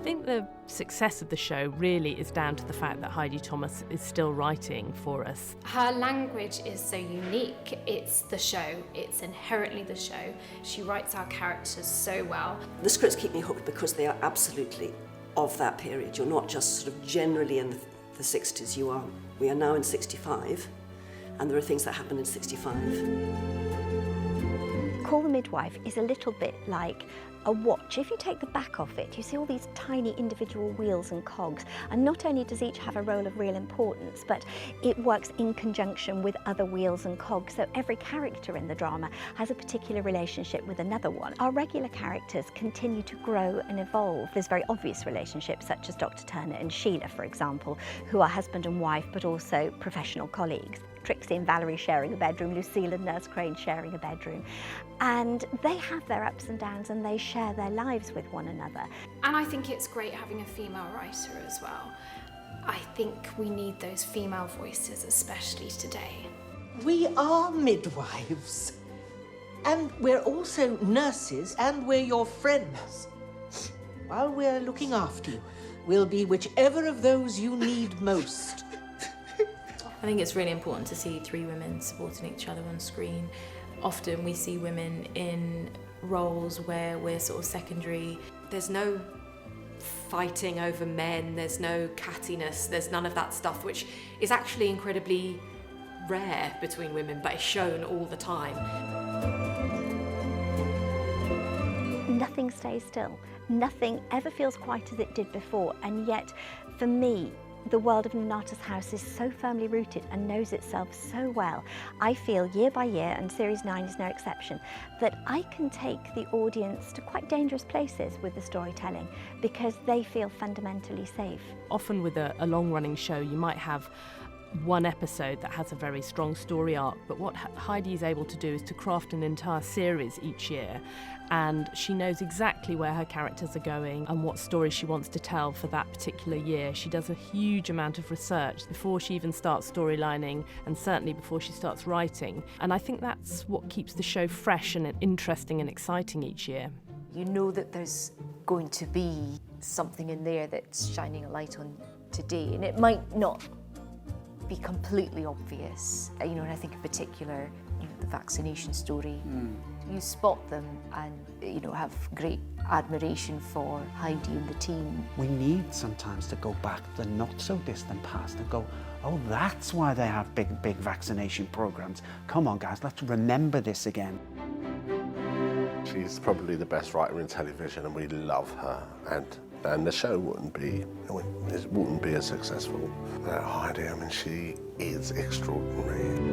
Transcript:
think the success of the show really is down to the fact that Heidi Thomas is still writing for us. Her language is so unique. It's the show. It's inherently the show. She writes our characters so well. The scripts keep me hooked because they are absolutely of that period. You're not just sort of generally in the 60s. We are now in 65, and there are things that happen in 65. Call the Midwife is a little bit like a watch. If you take the back off it, you see all these tiny individual wheels and cogs, and not only does each have a role of real importance, but it works in conjunction with other wheels and cogs, so every character in the drama has a particular relationship with another one. Our regular characters continue to grow and evolve. There's very obvious relationships, such as Dr. Turner and Sheila, for example, who are husband and wife, but also professional colleagues. Trixie and Valerie sharing a bedroom, Lucille and Nurse Crane sharing a bedroom. And they have their ups and downs, and they share their lives with one another. And I think it's great having a female writer as well. I think we need those female voices, especially today. We are midwives. And we're also nurses, and we're your friends. While we're looking after you, we'll be whichever of those you need most. I think it's really important to see three women supporting each other on screen. Often we see women in roles where we're sort of secondary. There's no fighting over men, there's no cattiness, there's none of that stuff, which is actually incredibly rare between women, but is shown all the time. Nothing stays still. Nothing ever feels quite as it did before, and yet, for me, the world of Nonnatus House is so firmly rooted and knows itself so well. I feel year by year, and Series 9 is no exception, that I can take the audience to quite dangerous places with the storytelling because they feel fundamentally safe. Often with a long-running show, you might have one episode that has a very strong story arc, but what Heidi is able to do is to craft an entire series each year, and she knows exactly where her characters are going and what story she wants to tell for that particular year. She does a huge amount of research before she even starts storylining, and certainly before she starts writing, and I think that's what keeps the show fresh and interesting and exciting each year. You know that there's going to be something in there that's shining a light on today, and it might not be completely obvious, and I think in particular, the vaccination story. You spot them and have great admiration for Heidi and the team. We need sometimes to go back to the not so distant past and go, oh, that's why they have big vaccination programs. Come on, guys, let's remember this again. She's probably the best writer in television, and we love her. And the show wouldn't be as successful without Heidi. I mean, she is extraordinary.